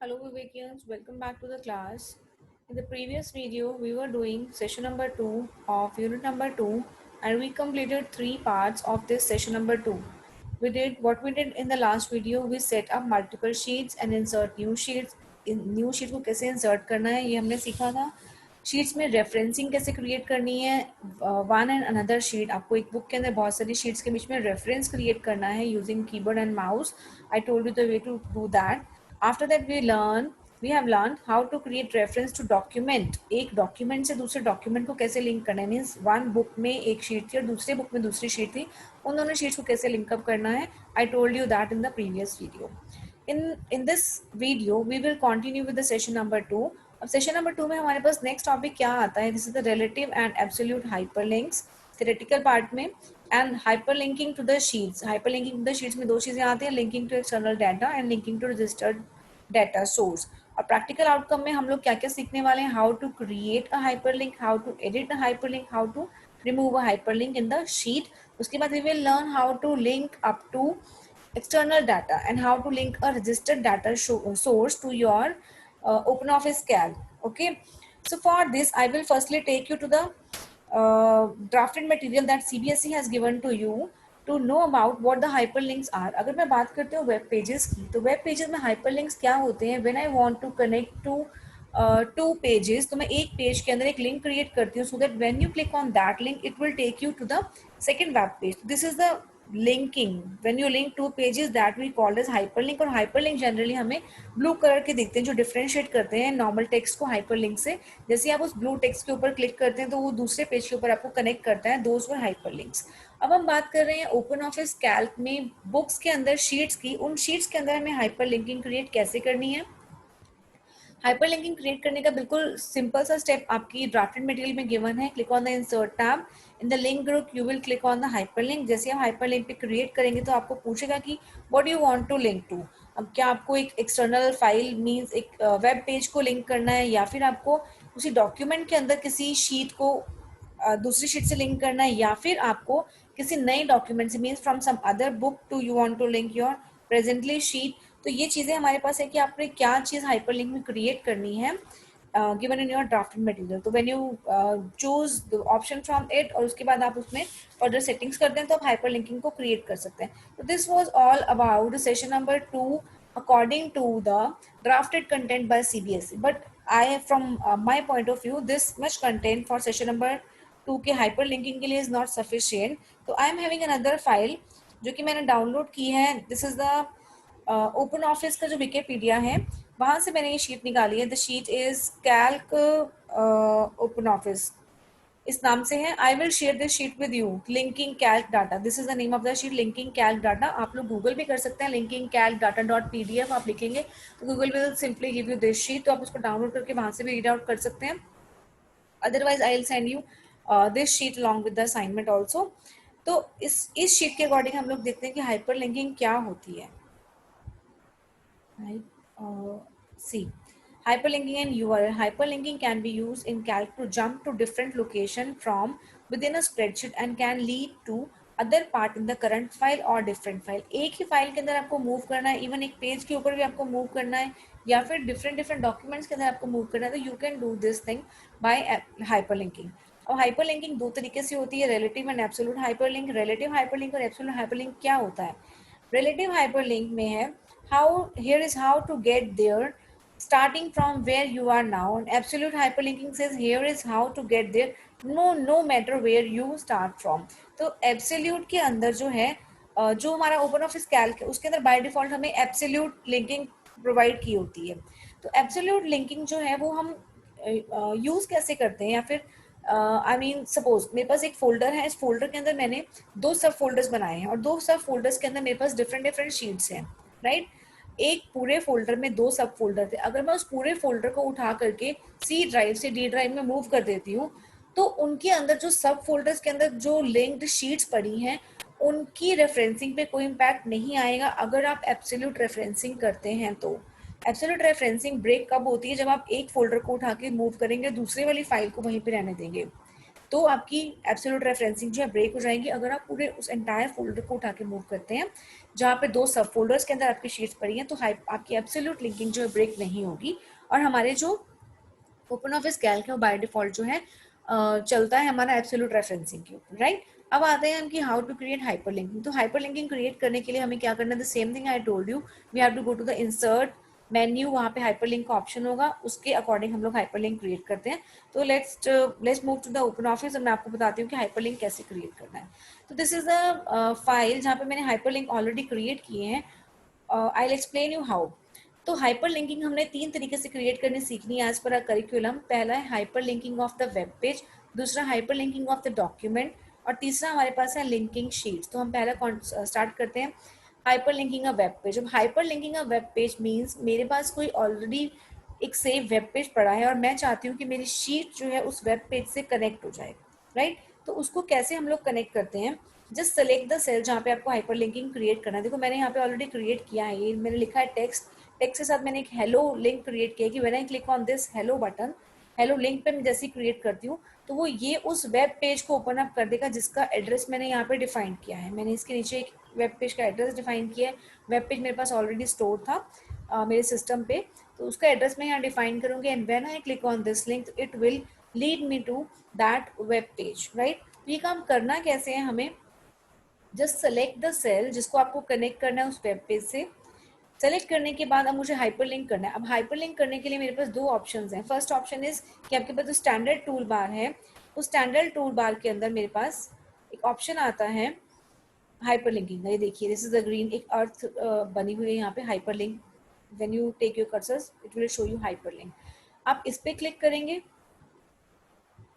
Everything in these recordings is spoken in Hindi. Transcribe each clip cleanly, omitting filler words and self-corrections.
Hello Vivians, welcome back to the class. In the previous video, we were doing session number 2 of unit number 2 and we completed 3 parts of this session number 2. What we did in the last video, we set up multiple sheets and insert new sheets. New sheet को कैसे insert करना है ये हमने सीखा था. शीट्स में रेफरेंसिंग कैसे क्रिएट करनी है. वन एंड अनदर शीट, आपको एक बुक के अंदर बहुत सारी शीट्स के बीच में रेफरेंस क्रिएट करना है using keyboard and mouse. I told you the way to do that. After that we have learned how to create reference to document. एक डॉक्यूमेंट से दूसरे डॉक्यूमेंट को कैसे लिंक करना है. मीन्स वन बुक में एक शीट थी और दूसरे बुक में दूसरी शीट थी, उन दोनों शीट्स को कैसे लिंकअप करना है. I told you that in the previous video. In this video we will continue with the session number 2. अब सेशन नंबर 2 में हमारे पास नेक्स्ट टॉपिक क्या आता है. This is the relative and absolute hyperlinks theoretical part में and hyperlinking to the sheets. Hyperlinking to the sheets में दो चीजें आती हैं, linking to external data and linking to registered data source. और प्रैक्टिकल आउटकम में हम लोग क्या क्या सीखने वाले हैं. How to create a hyperlink, how to edit a hyperlink, how to remove a hyperlink in the sheet. उसके बाद we will learn how to link up to external data and how to link a registered data source to your OpenOffice Calc. Okay, so for this I will firstly take you to the drafted material that CBSE has given to you to know about what the hyperlinks are. अगर मैं बात करती हूँ वेब पेजेस की, तो वेब पेजेस में hyperlinks क्या होते हैं. When I want to connect to two pages, तो मैं एक पेज के अंदर एक लिंक क्रिएट करती हूँ so that when you click on that link it will take you to the second web page. This is the linking. When you link two pages, that we call as hyperlink. और hyperlink जनरली हमें ब्लू कलर के दिखते हैं जो डिफरेंशिएट करते हैं नॉर्मल टेक्स्ट को हाइपरलिंक से. जैसे आप उस ब्लू टेक्स्ट के ऊपर क्लिक करते हैं तो वो दूसरे पेज के ऊपर आपको कनेक्ट करता है. Those were hyperlinks. अब हम बात कर रहे हैं ओपन ऑफिस कैल्क में बुक्स के अंदर शीट्स की. उन शीट्स के अंदर हमें हाइपरलिंकिंग क्रिएट कैसे करनी है. हाइपरलिंकिंग क्रिएट करने का बिल्कुल सिंपल सा स्टेप आपकी ड्राफ्टेड मटेरियल में गिवन है. Click on the insert tab. In the link group you will click on the hyperlink. जैसे आप हाइपरलिंक पे क्रिएट करेंगे तो आपको पूछेगा कि what you want to link to. अब क्या आपको एक एक्सटर्नल फाइल मींस एक वेब पेज को लिंक करना है, या फिर आपको उसी डॉक्यूमेंट के अंदर किसी शीट को दूसरी शीट से लिंक करना है, या फिर आपको किसी नए डॉक्यूमेंट से means from some other book to you want to link your presently sheet. तो ये चीजें हमारे पास है कि आपने क्या चीज हाइपरलिंक में क्रिएट करनी है given in your drafted material. तो when you choose the option from it और उसके बाद आप उसमें फर्दर सेटिंग्स करते हैं तो आप हाइपरलिंकिंग को क्रिएट कर सकते हैं. तो this was all about session number 2 according to the drafted content by CBSE. But I from my point of view this much content for session number 2 के hyperlinking के लिए is not sufficient. तो I am having another file जो कि मैंने डाउनलोड की है. This is the open office का जो विकिपीडिया है वहां से मैंने ये शीट निकाली है. The sheet is Calc open office इस नाम से है. I will share this sheet with you. Linking Calc data, this is the name of the sheet, linking Calc data. आप लोग गूगल भी कर सकते हैं. लिंकिंग कैल्क डाटा .pdf आप लिखेंगे तो Google will simply give you this sheet. तो आप उसको डाउनलोड करके वहां से भी रीड आउट कर सकते हैं. Otherwise I will send you this sheet along with the assignment also. तो इस शीट के अकॉर्डिंग हम लोग देखते हैं कि हाइपर लिंकिंग क्या होती है. Right? See, hyperlinking and URL. Hyperlinking can be used in Calc to jump to different location from within a spreadsheet and can lead to other part in the current file or different file. एक ही फाइल के अंदर आपको मूव करना है, इवन एक पेज के ऊपर भी आपको मूव करना है, या फिर डिफरेंट डॉक्यूमेंट्स के अंदर आपको मूव करना है, तो you can do this thing by hyperlinking. और हाइपरलिंकिंग दो तरीके से होती है, relative and absolute hyperlink. Relative hyperlink और एब्सोल्यूट हाइपरलिंक क्या होता है. रिलेटिव हाइपरलिंक में है here is how to get there starting from where you are now, and absolute hyperlinking says here is how to get there no matter where you start from. तो absolute के अंदर जो है जो हमारा ओपन ऑफिस कैल्क है उसके अंदर बाय डिफॉल्ट हमें एब्सोल्यूट लिंकिंग प्रोवाइड की होती है. तो एब्सोल्यूट लिंकिंग जो है वो हम यूज कैसे करते हैं, या फिर आई मीन सपोज मेरे पास एक फोल्डर है. इस फोल्डर के अंदर मैंने दो सब फोल्डर्स बनाए हैं और दो सब फोल्डर्स के अंदर मेरे पास डिफरेंट शीट्स हैं. राइट? एक पूरे फोल्डर में दो सब फोल्डर थे. अगर मैं उस पूरे फोल्डर को उठा करके सी ड्राइव से डी ड्राइव में मूव कर देती हूँ तो उनके अंदर जो सब फोल्डर्स के अंदर जो लिंक्ड शीट्स पड़ी हैं उनकी रेफरेंसिंग पे कोई इम्पैक्ट नहीं आएगा अगर आप एब्सोल्यूट रेफरेंसिंग करते हैं. तो एब्सोल्यूट रेफरेंसिंग ब्रेक कब होती है, जब आप एक फोल्डर को उठा के मूव करेंगे दूसरे वाली फाइल को वहीं पे रहने देंगे. तो आपकी एब्सोल्यूट रेफरेंसिंग जो है ब्रेक हो जाएगी अगर आप पूरे उस एंटायर फोल्डर को उठा के मूव करते हैं जहाँ पे 2 सब फोल्डर्स के अंदर आपकी शीट्स पड़ी हैं, तो आपकी एब्सोल्यूट लिंकिंग जो है ब्रेक नहीं होगी और हमारे जो ओपन ऑफिस कैल्क है वो बाय डिफॉल्ट जो है चलता है हमारा एब्सोल्यूट रेफरेंसिंग के ऊपर, राइट। अब आते हैं हम कि how to create hyperlinking. तो हाइपर लिंकिंग क्रिएट करने के लिए हमें क्या करना है, the same thing I told you, we have to go to the insert menu, वहाँ पे हाइपर लिंक का ऑप्शन होगा, उसके अकॉर्डिंग हम लोग हाइपर लिंक क्रिएट करते हैं। तो let's move to the open office और मैं आपको बताती हूँ कि हाइपर लिंक कैसे क्रिएट करना है। तो दिस इज द फाइल जहाँ पे मैंने हाइपर लिंक ऑलरेडी क्रिएट किए हैं। I will explain you how. तो हाइपर लिंकिंग हमने 3 तरीके से क्रिएट करनी सीखनी है एज पर करिकुलम। पहला है hyper linking of the web page, दूसरा hyper linking of the document और तीसरा हमारे पास है लिंकिंग शीट्स। तो हम पहला स्टार्ट करते हैं hyper linking a web page. अब hyper linking a web page means मेरे पास कोई ऑलरेडी एक सेव वेब पेज पड़ा है और मैं चाहती हूँ कि मेरी शीट जो है उस वेब पेज से कनेक्ट हो जाए, राइट। तो उसको कैसे हम लोग कनेक्ट करते हैं, जस्ट सेलेक्ट द सेल जहाँ पे आपको हाइपर लिंकिंग क्रिएट करना है। देखो मैंने यहाँ पे ऑलरेडी क्रिएट किया है, ये मैंने लिखा है टेक्स्ट, टेक्स्ट के साथ मैंने एक हेलो लिंक क्रिएट किया कि when I click on this hello button, hello link पे मैं जैसे क्रिएट करती हूँ तो वो ये उस वेब पेज को ओपन अप कर देगा जिसका एड्रेस मैंने यहाँ पे डिफाइन किया है। मैंने इसके नीचे एक वेब पेज का एड्रेस डिफाइन किया है, वेब पेज मेरे पास ऑलरेडी स्टोर था मेरे सिस्टम पे, तो उसका एड्रेस मैं यहाँ डिफाइन करूँगी and when I click on this link it will lead me to that web page, right. ये काम करना कैसे है, हमें जस्ट सेलेक्ट द सेल जिसको आपको कनेक्ट करना है उस वेब पेज से। सेलेक्ट करने के बाद अब मुझे हाइपर लिंक करना है। अब हाइपर लिंक करने के लिए मेरे पास 2 ऑप्शंस हैं। फर्स्ट ऑप्शन इज कि आपके पास जो स्टैंडर्ड टूल बार है उस स्टैंडर्ड टूल बार के अंदर मेरे पास एक ऑप्शन आता है हाइपर लिंकिंग का। ये देखिए दिस इज अ ग्रीन एक अर्थ बनी हुई है यहाँ पे hyperlink. When you take your cursor it will show you hyperlink. आप इस पे क्लिक करेंगे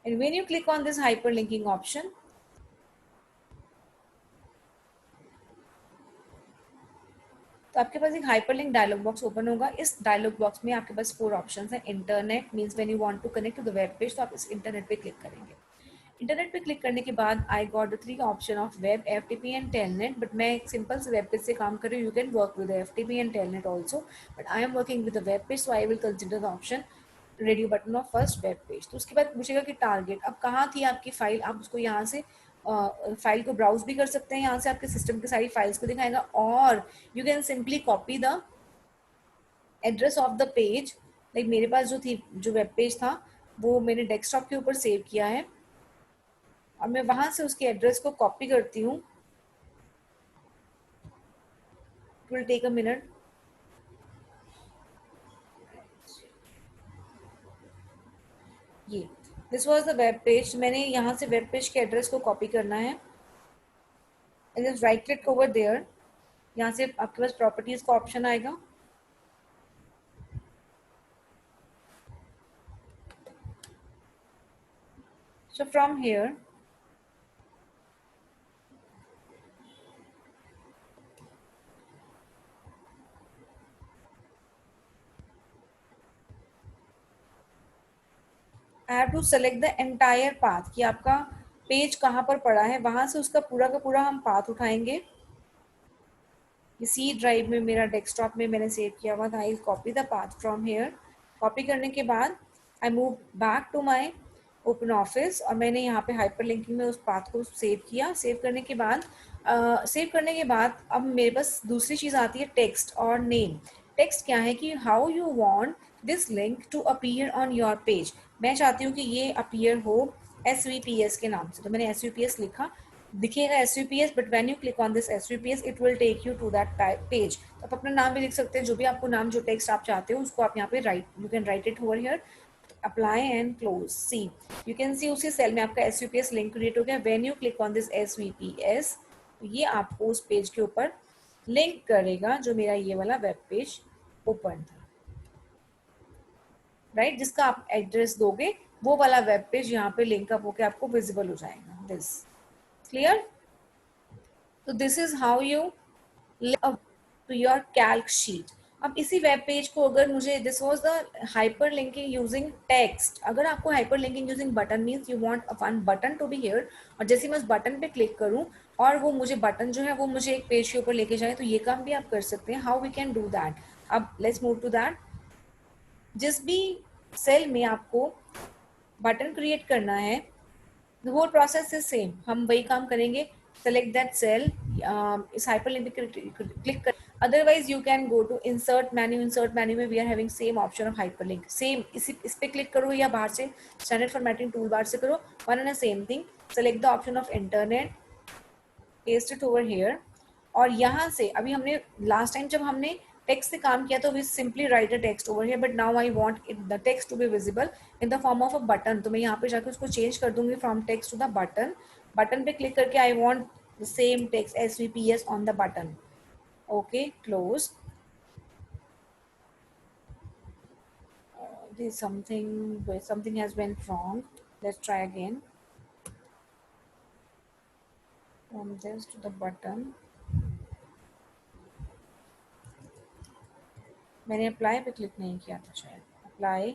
and when you click on this hyperlinking option तो आपके पास एक हाइपरलिंक डायलॉग बॉक्स ओपन होगा। इस डायलॉग बॉक्स में आपके पास 4 ऑप्शंस हैं। Internet means when you want to connect to the web page, तो आप इस इंटरनेट पे क्लिक करेंगे। इंटरनेट पे क्लिक करने के बाद I got the 3 option of web, FTP and telnet, but मैं एक सिंपल से वेब पेज से काम कर रही हूँ। You can work with FTP and telnet also, but I am working with the web page, so I will consider the option radio button of first web page. तो उसके बाद पूछेगा कि टारगेट, अब कहाँ थी आपकी फाइल, आप उसको यहाँ से फाइल को ब्राउज भी कर सकते हैं, यहाँ से आपके सिस्टम की सारी फाइल्स को दिखाएगा, और you can simply copy the address of the page. Like मेरे पास जो थी जो वेब पेज था वो मैंने डेस्कटॉप के ऊपर सेव किया है और मैं वहां से उसके एड्रेस को कॉपी करती हूँ। It will take a minute. ये this was the web page. मैंने यहाँ से वेब पेज के एड्रेस को कॉपी करना है and just right click over there. यहाँ से आपके पास प्रॉपर्टीज का ऑप्शन आएगा। So from here I have to select the entire path कि आपका पेज कहाँ पर पड़ा है, वहां से उसका पूरा का पूरा हम पाथ उठाएंगे। ये सी ड्राइव में मेरा डेस्कटॉप में मैंने सेव किया हुआ था। I copy the path from here. कॉपी करने के बाद I move back to my Open office और मैंने यहाँ पे हाइपर लिंकिंग में उस पाथ को सेव किया। सेव करने के बाद अब मेरे पास दूसरी चीज़ आती है टेक्स्ट और नेम। टेक्स्ट क्या है कि how you want this link to appear on your page. मैं चाहती हूँ कि ये अपीयर हो SVPS के नाम से, तो मैंने SVPS लिखा। दिखेगा SVPS, but when you click on this SVPS it will take you to that page. तो आप अपना नाम भी लिख सकते हैं, जो भी आपको नाम जो टेक्स्ट आप चाहते हो उसको आप यहाँ पे write, you can write it over here. Apply and close. See you can see उसी सेल में आपका SVPS लिंक क्रिएट हो गया। When you click on this SVPS ये आपको उस पेज के ऊपर लिंक करेगा जो मेरा ये वाला वेब पेज ओपन था, राइट। जिसका आप एड्रेस दोगे वो वाला वेब पेज यहाँ पे लिंक अप होकर आपको विजिबल हो जाएगा। This clear. तो this is how you to your Calc sheet. अब इसी वेब पेज को अगर मुझे, this was the hyperlinking using text. अगर आपको hyperlinking using button means you want one button to be here, और जैसे मैं उस बटन पे क्लिक करूं और वो मुझे बटन जो है वो मुझे एक पेज के ऊपर लेके जाए, तो ये काम भी आप कर सकते हैं। How we can do that, अब लेट्स मूव टू दैट। जिस भी सेल में आपको बटन क्रिएट करना है the whole process is same, हम वही काम करेंगे. सेलेक्ट दैट सेल, इस हाइपरलिंक पे क्लिक कर. Otherwise you can go to insert menu में we are having same option of hyperlink. Same इस पे क्लिक करो या बाहर से स्टैंडर्ड फॉर्मेटिंग टूल बार से करो, one and same thing. Select the option of internet, paste it over here. और यहाँ से अभी हमने लास्ट टाइम जब हमने टेक्स्ट से काम किया तो we simply write the text over here, but now I want it the text to be visible in the form of a button. तो मैं यहाँ पे जाकर उसको चेंज कर दूंगी from text to the button. Button पे क्लिक करके I want the same text SVPS on the button. Okay, close. This something has went wrong. Let's try again. From this to the button. मैंने अप्लाई पे क्लिक नहीं किया था शायद. Apply,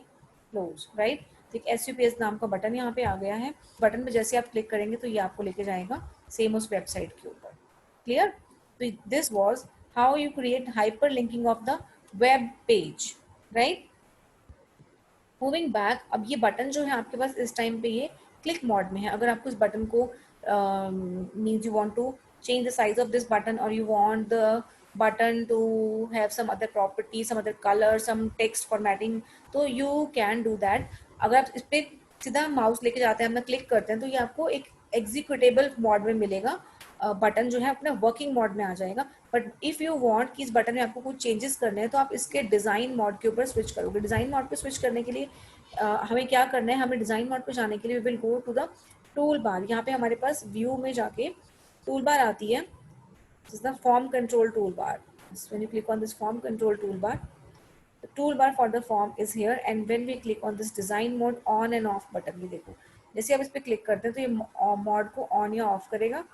close, right. एक SUPS नाम का बटन यहाँ पे आ गया है. बटन पे जैसे आप क्लिक करेंगे तो ये आपको लेके जाएगा सेम उस वेबसाइट के ऊपर. क्लियर. तो this was how you create hyper linking of the web page, right. Moving back, अब ये बटन जो है आपके पास इस टाइम पे ये क्लिक मोड में है. अगर आपको इस बटन को means you want to change the size of this button or you want the button to have some other property, some other color, some text formatting, तो you can do that. अगर आप इस पे सीधा माउस लेके जाते हैं, अपना क्लिक करते हैं, तो ये आपको एक एग्जीक्यूटेबल मोड में मिलेगा. बटन जो है अपना वर्किंग मोड में आ जाएगा. बट इफ़ यू वांट कि इस बटन में आपको कुछ चेंजेस करने हैं तो आप इसके डिज़ाइन मोड के ऊपर स्विच करोगे. डिज़ाइन मोड पे स्विच करने के लिए हमें क्या करना है, हमें डिज़ाइन मोड पे जाने के लिए we will go to the tool bar. यहाँ पे हमारे पास व्यू में जाके टूल बार आती है. This is the form control tool bar. When you click on this form control tool bar, the toolbar for the form is here, and when we click on this design mode on and off button, ये देखो जैसे आप इस पे क्लिक करते हैं तो ये मोड को ऑन या ऑफ करेगा.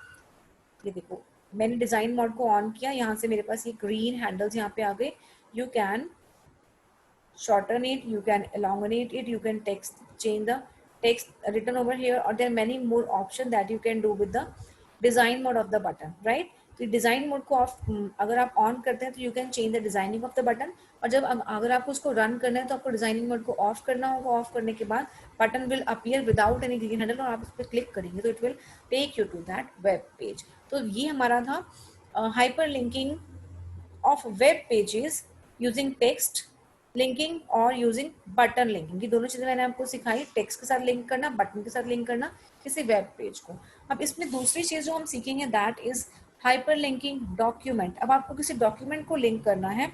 ये देखो मैंने डिजाइन मोड को ऑन किया, यहाँ से मेरे पास ये ग्रीन हैंडल्स यहाँ पे आ गए. You can shorten it, you can elongate it, you can text change the text written over here, or there are many more options that you can do with the design mode of the button, right. तो डिजाइन मोड को ऑफ अगर आप ऑन करते हैं तो you can change the designing of the button. और जब अगर आपको उसको रन करना है तो आपको डिजाइनिंग मोड को ऑफ करना होगा. ऑफ करने के बाद button will appear without any green handle, और आप उस पर क्लिक करेंगे तो it will take you to that web page. तो ये हमारा था hyperlinking of web pages using text linking और यूजिंग बटन लिंकिंग. ये दोनों चीजें मैंने आपको सिखाई, टेक्स्ट के साथ लिंक करना, बटन के साथ लिंक करना किसी वेब पेज को. अब इसमें दूसरी चीज जो हम सीखेंगे that is hyper linking document. अब आपको किसी डॉक्यूमेंट को लिंक करना है.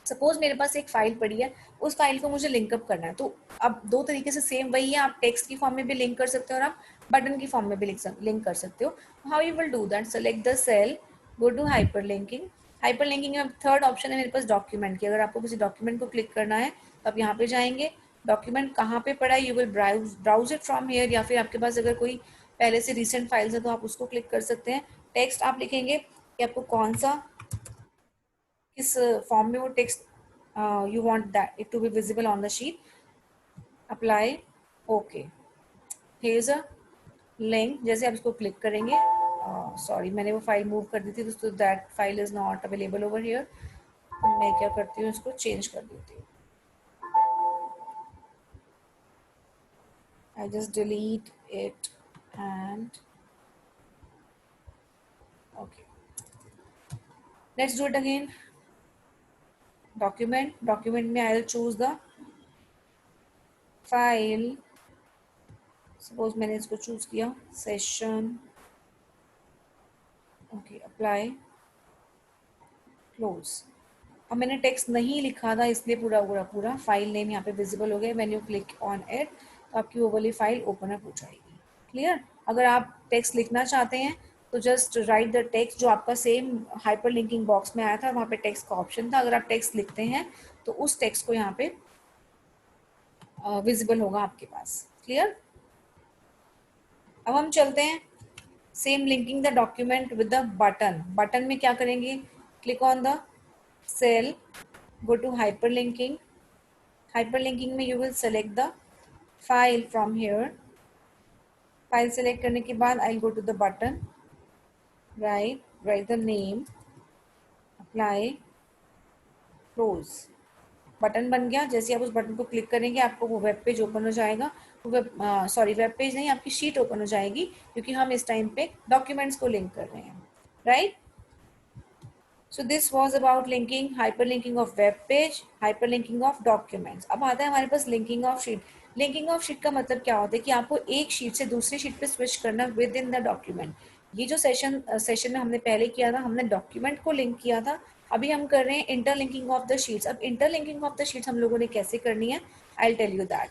सपोज मेरे पास एक फाइल पड़ी है, उस फाइल को मुझे लिंकअप करना है. तो अब दो तरीके से सेम वही है, आप टेक्स्ट की फॉर्म में भी लिंक कर सकते हो और आप बटन की फॉर्म में भी लिंक कर सकते हो. How you will do that, select the cell, go to hyperlinking. Hyperlinking में थर्ड ऑप्शन है मेरे पास डॉक्यूमेंट की. अगर आपको किसी डॉक्यूमेंट को क्लिक करना है तो आप यहाँ पे जाएंगे. डॉक्यूमेंट कहाँ पे पड़ा है, you will browse it from here, या फिर आपके पास अगर कोई पहले से रिसेंट फाइल्स है तो आप उसको क्लिक कर सकते हैं. टेक्स्ट आप लिखेंगे कि आपको कौन सा किस फॉर्म में वो text you want that it to be visible on the sheet. Apply, okay. Here is a link. जैसे आप इसको क्लिक करेंगे, सॉरी मैंने वो फाइल मूव कर दी थी तो that file is not available over here. तो मैं क्या करती हूँ, इसको चेंज कर देती हूँ. I just delete it and okay, let's do it again. Document में I will choose the file. Suppose मैंने इसको चूज किया सेशन. Okay, apply, close. अब मैंने टेक्स्ट नहीं लिखा था इसलिए पूरा फाइल नेम यहाँ पे विजिबल हो गया. When you click on it तो आपकी वो वाली फाइल ओपन अप हो जाएगी. क्लियर. अगर आप टेक्स्ट लिखना चाहते हैं तो जस्ट राइट द टेक्स्ट जो आपका सेम हाइपर लिंकिंग बॉक्स में आया था, वहाँ पे टेक्स्ट का ऑप्शन था. अगर आप टेक्स्ट लिखते हैं तो उस टेक्स्ट को यहाँ पे विजिबल होगा आपके पास. क्लियर. अब हम चलते हैं same linking the document with the button. Button में क्या करेंगे, click on the cell, go to hyperlinking. Hyperlinking में you will select the file from here. File select करने के बाद I'll go to the button, write the name, apply, close. Button बन गया। जैसे आप उस बटन को क्लिक करेंगे आपको वो वेब पेज ओपन हो जाएगा। वेब पेज नहीं, आपकी शीट ओपन हो जाएगी, क्योंकि हम इस टाइम पे डॉक्यूमेंट्स को लिंक कर रहे हैं, right. So this was about linking, hyperlinking of web page, hyperlinking of documents. अब आता है हमारे पास linking of sheet. Linking of sheet का मतलब क्या होता है कि आपको एक शीट से दूसरी शीट पे स्विच करना विद इन द डॉक्यूमेंट। ये जो सेशन में हमने पहले किया था, हमने डॉक्यूमेंट को लिंक किया था। अभी हम कर रहे हैं इंटरलिंकिंग ऑफ द शीट्स। अब इंटरलिंकिंग ऑफ द शीट्स हम लोगों ने कैसे करनी है, I will tell you that.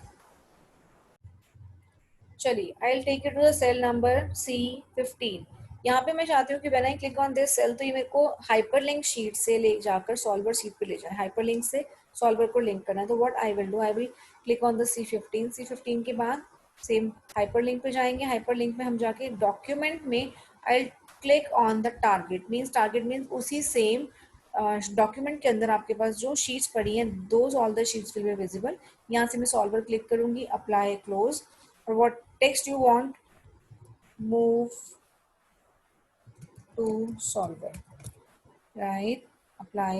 चलिए, I will take you to the cell number C15। यहाँ पे मैं चाहती हूँ कि when I click on this cell तो ये मेरे को हाइपरलिंक शीट से ले जाकर सॉल्वर शीट पे ले जाए। हाइपरलिंक से सॉल्वर को लिंक करना है, तो what I will do, I will click on the C15 के बाद सेम हाइपरलिंक पे जाएंगे। हाइपरलिंक में हम जाके डॉक्यूमेंट में I will click on the target means उसी सेम डॉक्यूमेंट के अंदर आपके पास जो शीट्स पड़ी हैं, those all the sheets will be visible. यहाँ से मैं सॉल्वर क्लिक करूंगी, अप्लाई क्लोज, और what text you want, move to solver, right, apply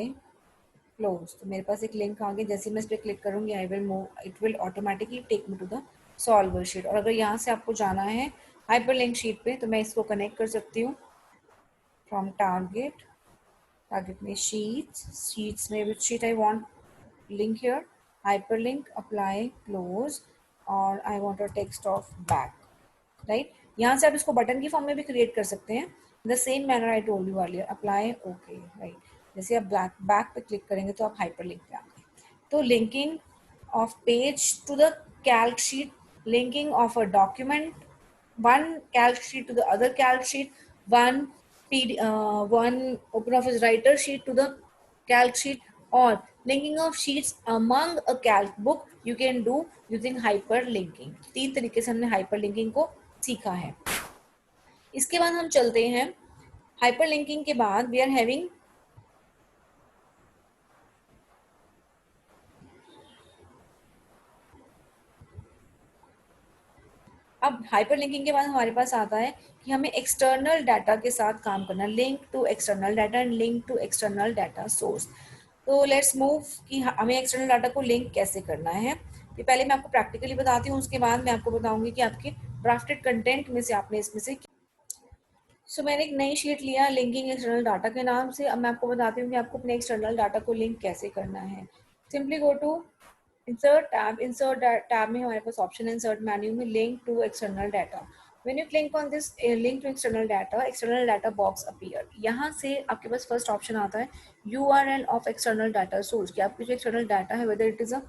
close। तो मेरे पास एक लिंक आ गया, जैसे मैं इस पर क्लिक करूंगी I will move, it will automatically take me to the solver sheet. और अगर यहाँ से आपको जाना है हाइपरलिंक शीट पे तो मैं इसको कनेक्ट कर सकती हूँ फ्रॉम टारगेट में शीट्स में which sheet I want link here, hyperlink, apply close, और I want a text of back, right. यहाँ से आप इसको बटन की फॉर्म में भी क्रिएट कर सकते हैं, the same manner I told you earlier, apply okay, right. जैसे आप बैक पे क्लिक करेंगे तो आप हाइपरलिंक पे आ गए। तो linking of page to the calc sheet, linking of a document, one calc sheet to the other calc sheet, one OpenOffice writer sheet to the calc sheet, or linking of sheets among a calc book you can do using hyperlinking। तीन तरीके से हमने hyperlinking को सीखा है। इसके बाद हम चलते हैं hyperlinking के बाद we are having अब हाइपरलिंकिंग के बाद हमारे पास आता है कि हमें एक्सटर्नल डाटा के साथ काम करना, link to external data and link to external data source. तो लेट्स मूव कि हमें एक्सटर्नल डाटा को लिंक कैसे करना है। तो पहले मैं आपको प्रैक्टिकली बताती हूँ, उसके बाद मैं आपको बताऊंगी कि आपके ड्राफ्टेड कंटेंट में से आपने इसमें से मैंने एक नई शीट लिया लिंकिंग एक्सटर्नल डाटा के नाम से। अब मैं आपको बताती हूँ कि आपको अपने एक्सटर्नल डाटा को लिंक कैसे करना है। Simply go to insert tab में हमारे पास ऑप्शन है इंसर्ट मेन्यू में link to external data. When you click on this link to external data box appear. यहाँ से आपके पास फर्स्ट ऑप्शन आता है URL of external data source, कि आपकी जो एक्सटर्नल डाटा है वेदर इट इज अ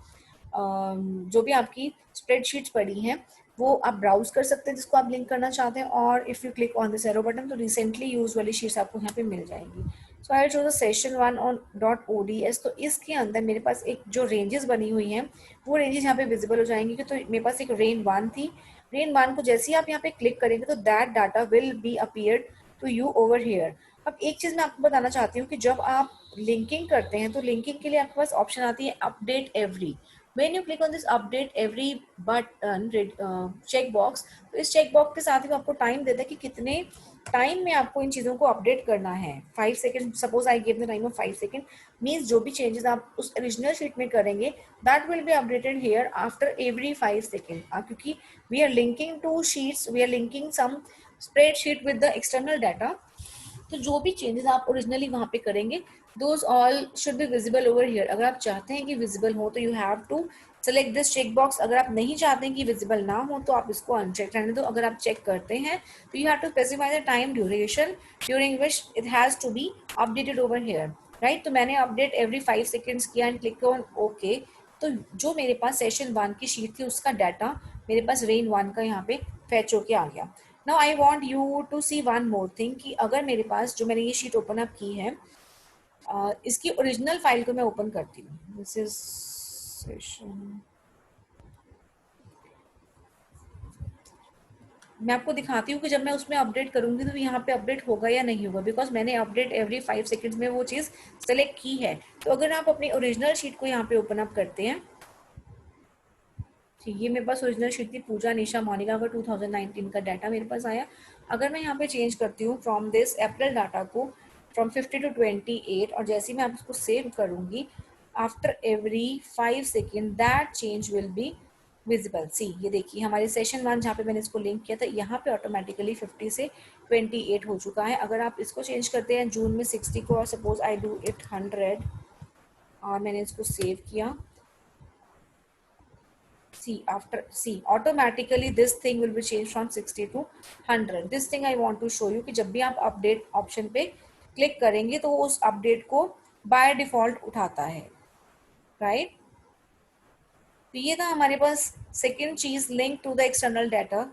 जो भी आपकी स्प्रेडशीट्स पड़ी हैं वो आप ब्राउज कर सकते हैं जिसको आप लिंक करना चाहते हैं, और if you click on this arrow button तो रिसेंटली यूज वाली शीट्स आपको यहाँ पे मिल जाएंगी। So I choose session1 on .ods। तो इसके अंदर मेरे पास एक जो रेंजेस बनी हुई हैं वो रेंजेस यहाँ पे विजिबल हो जाएंगी। तो मेरे पास एक रेन 1 थी, रेन 1 को जैसे ही आप यहाँ पे क्लिक करेंगे तो that data will be appeared to you over here. अब एक चीज़ मैं आपको बताना चाहती हूँ कि जब आप लिंकिंग करते हैं तो लिंकिंग के लिए आपके पास ऑप्शन आती है update every. When you click on this update every button check box, तो इस चेक बॉक्स के साथ ही आपको टाइम देता है कि कितने टाइम में आपको इन चीज़ों को अपडेट करना है। 5 second, suppose I give the time of 5 second, means जो भी चेंजेस आप उस ओरिजिनल शीट में करेंगे that will be updated here after every 5 second. क्योंकि we are linking to sheets, we are linking some spreadsheet with the external data, तो जो भी चेंजेस आप ओरिजिनली वहाँ पे करेंगे those all should be visible over here. अगर आप चाहते हैं कि विजिबल हो तो you have to select this check box. अगर आप नहीं चाहते हैं कि विजिबल ना हो तो आप इसको अनचेक रहने दो। अगर आप चेक करते हैं तो you have to specify the time duration during which it has to be updated over here, right. तो मैंने अपडेट एवरी 5 सेकेंड्स किया एंड क्लिक ऑन ओके। तो जो मेरे पास session1 की शीट थी उसका डाटा मेरे पास रेन 1 का यहाँ पे फैच होके आ गया। Now I want you to see one more thing, कि अगर मेरे पास जो मैंने ये शीट ओपन अप की है इसकी ओरिजिनल फाइल को मैं ओपन करती हूँ। दिस इज सेशन, मैं आपको दिखाती हूँ कि जब मैं उसमें अपडेट करूंगी तो यहाँ पे अपडेट होगा या नहीं होगा, बिकॉज मैंने अपडेट एवरी 5 सेकेंड्स में वो चीज़ सेलेक्ट की है। तो अगर आप अपनी ओरिजिनल शीट को यहाँ पे ओपन अप करते हैं, ये मेरे पास ओरिजिनल शीट थी पूजा निशा मोनिका का 2019 का डाटा मेरे पास आया। अगर मैं यहाँ पे चेंज करती हूँ फ्रॉम दिस अप्रैल डाटा को फ्रॉम 50 to 28, और जैसे ही मैं आप उसको सेव करूँगी after every 5 second that change will be visible. See ये देखिए हमारे सेशन 1 जहाँ पे मैंने इसको लिंक किया था, यहाँ पे ऑटोमेटिकली 50 से 28 हो चुका है। अगर आप इसको चेंज करते हैं जून में 60 को, और सपोज आई डू इट 100 और मैंने इसको सेव किया, see automatically this thing will be changed from 60 to 100. This thing I want to show you कि जब भी आप अपडेट ऑप्शन पे क्लिक करेंगे तो वो उस अपडेट को बाय डिफॉल्ट उठाता है, राइट। तो ये था हमारे पास सेकेंड चीज, link to the external data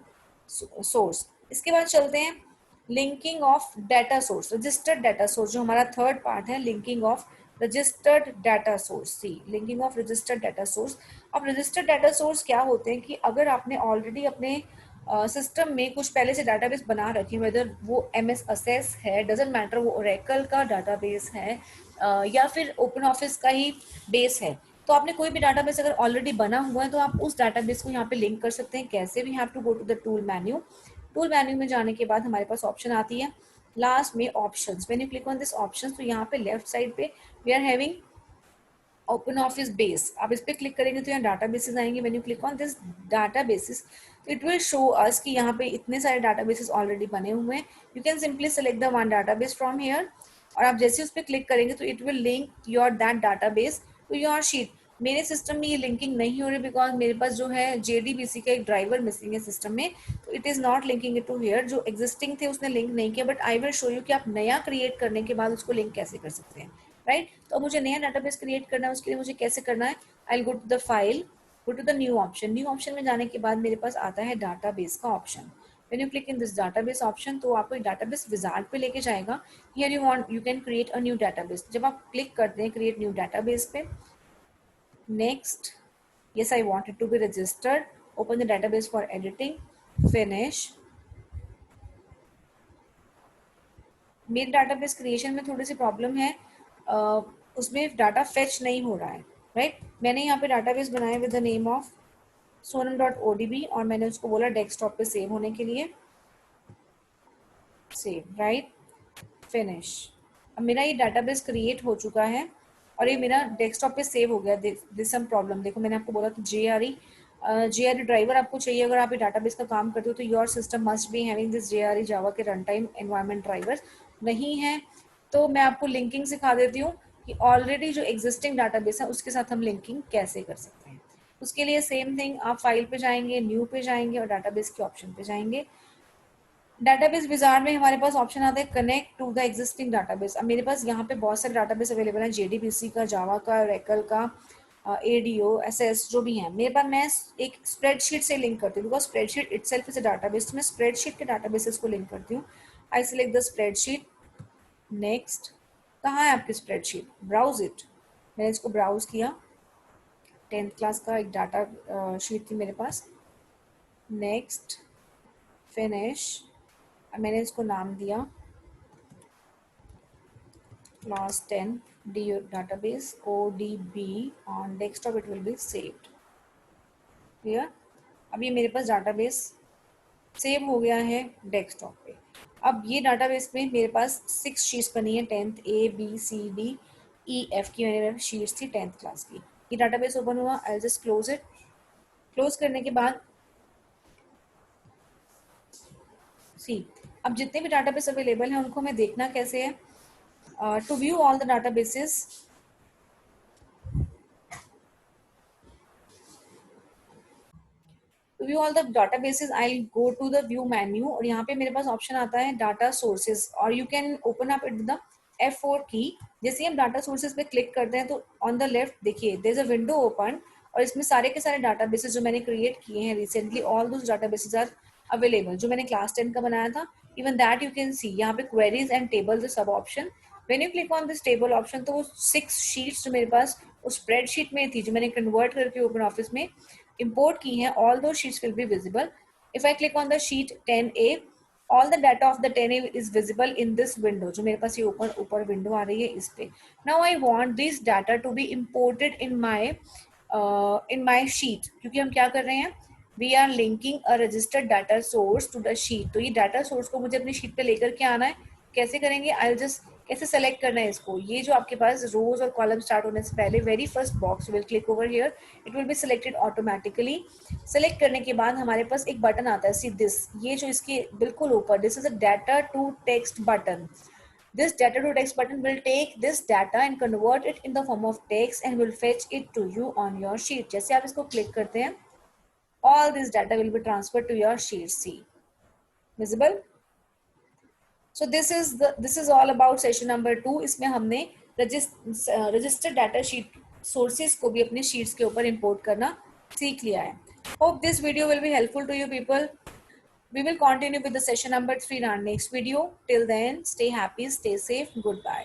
source. इसके बाद चलते हैं linking of data source, registered data source, जो हमारा थर्ड पार्ट है, linking of registered data source. See linking of registered data source. अब रजिस्टर्ड डाटा सोर्स क्या होते हैं कि अगर आपने ऑलरेडी अपने सिस्टम में कुछ पहले से डाटाबेस बना रखी है, वेदर वो MS असेस है, डजेंट मैटर, वो ओरेकल का डाटाबेस है या फिर ओपन ऑफिस का ही बेस है, तो आपने कोई भी डाटाबेस अगर ऑलरेडी बना हुआ है तो आप उस डाटाबेस को यहाँ पे लिंक कर सकते हैं। कैसे? We have to go to the tool menu. Tool menu में जाने के बाद हमारे पास ऑप्शन आती है लास्ट में options. When you click on this options, तो यहाँ पे लेफ्ट साइड पे we are having open office base. आप इस पर क्लिक करेंगे तो यहाँ डाटा बेसिस आएंगे। When you click on this databases, तो इट विल शो अस कि यहाँ पे इतने सारे डाटा बेसिस ऑलरेडी बने हुए हैं। You can simply select the one database from here, और आप जैसे उस पर क्लिक करेंगे तो it will link your that database to your sheet. मेरे सिस्टम में ये लिंकिंग नहीं हो रही बिकॉज मेरे पास जो है JDBC का एक ड्राइवर मिसिंग है सिस्टम में, तो it is not linking it to here. जो एग्जिस्टिंग थे उसने लिंक नहीं किया, but I will show you कि आप नया क्रिएट करने के बाद उसको लिंक कैसे कर सकते हैं, राइट। तो मुझे नया डाटाबेस क्रिएट करना है, उसके लिए मुझे कैसे करना है? I will go to the file, go to the new option. New option में जाने के बाद मेरे पास आता है डाटाबेस का option. When you click in this database option, तो आपको एक डाटाबेस विजार्ड पे लेके जाएगा। Here you can create a new database. जब आप क्लिक करते हैं क्रिएट न्यू डाटाबेस पे, next, yes I want it to be registered, open the database for editing, finish। मेरे डाटाबेस क्रिएशन में थोड़ी सी प्रॉब्लम है, उसमें डाटा फेच नहीं हो रहा है, राइट। मैंने यहाँ पे डाटाबेस बनाया with the name of sonam.odb और मैंने उसको बोला डेस्कटॉप पे सेव होने के लिए, सेव, राइट, फिनिश। अब मेरा ये डाटाबेस क्रिएट हो चुका है और ये मेरा डेस्कटॉप पे सेव हो गया। दिस सम प्रॉब्लम, देखो मैंने आपको बोला कि JRE ड्राइवर आपको चाहिए अगर आप ये डाटाबेस का काम करते हो, तो your system must be having this JRE जावा के रन टाइम एनवायरमेंट ड्राइवर्स। नहीं है तो मैं आपको लिंकिंग सिखा देती हूँ कि ऑलरेडी जो एग्जिस्टिंग डाटाबेस है उसके साथ हम लिंकिंग कैसे कर सकते हैं। उसके लिए सेम थिंग, आप फाइल पे जाएंगे, न्यू पे जाएंगे और डाटाबेस के ऑप्शन पे जाएंगे। डाटाबेस विजार्ड में हमारे पास ऑप्शन आता है connect to the existing database. अब मेरे पास यहाँ पे बहुत सारे डाटाबेस अवेलेबल हैं, JDBC का, जावा का, ओरेकल का, ADO, SS जो भी है। मेरे पास, मैं एक स्प्रेडशीट से लिंक करती हूँ because spreadsheet itself is a database, तो मैं स्प्रेडशीट के डाटाबेसेस को लिंक करती हूँ। आई सिलेक्ट द स्प्रेडशीट, नेक्स्ट। कहाँ है आपकी स्प्रेडशीट? Browse it. मैंने इसको ब्राउज किया, 10th क्लास का एक डाटा शीट थी मेरे पास, नेक्स्ट, फिनिश। मैंने इसको नाम दिया class 10 database ODB, on desktop it will be saved, clear। अब ये मेरे पास डाटाबेस सेव हो गया है डेस्कटॉप पे। अब ये डाटाबेस में मेरे पास 6 शीट्स बनी है, 10th ABCDEF की मेरे शीट्स थी 10th क्लास की। ये डाटाबेस ओपन हुआ, I just close it. Close करने के बाद सी, अब जितने भी डाटाबेस अवेलेबल हैं उनको हमें देखना कैसे है? To view all the databases, to view all the databases I'll go to the view menu और यहाँ पे मेरे पास ऑप्शन आता है डाटा सोर्सेज और you can open up it with the F4 की। जैसे ही हम डाटा सोर्सेज पे क्लिक करते हैं तो ऑन द लेफ्ट देखिए there is a window open और इसमें सारे के सारे डाटाबेसेस जो मैंने क्रिएट किए हैं recently, all those databases are available. जो मैंने क्लास 10 का बनाया था, even that you can see. यहाँ पे क्वेरीज एंड टेबल्स सब option, when you click on this table option, तो वो 6 शीट्स जो मेरे पास उस स्प्रेडशीट में थी जो मैंने कन्वर्ट करके ओपन ऑफिस में import की हैं, all those sheets will be visible. If I click on the sheet 10A, all the data of the 10A is visible in this window। जो मेरे पास ये ऊपर विंडो आ रही है इस पे। Now I want this data to be imported in my sheet, क्योंकि हम क्या कर रहे हैं? We are linking a registered data source to the sheet। तो ये डाटा सोर्स को मुझे अपनी शीट पे लेकर के आना है। कैसे करेंगे? I'll just ऐसे सेलेक्ट करना है इसको। ये जो आपके पास रोज और कॉलम स्टार्ट होने से पहले very first box will click over here, it will be selected automatically. Select करने के बाद हमारे पास एक बटन आता है सी दिस, ये जो इसके बिल्कुल ऊपर, this is a data to text button. This data to text button will take this data and convert it in the form of text and will fetch it to you on your sheet। जैसे आप इसको क्लिक करते हैं, all this data will be transferred to your sheet C। Visible? So this is all about session number 2। इसमें हमने रजिस्टर डाटा शीट सोर्सेज को भी अपने शीट्स के ऊपर इंपोर्ट करना सीख लिया है। Hope this video will be helpful to you people। We will continue with the session number 3 in our next video। Till then, stay happy, stay safe, goodbye।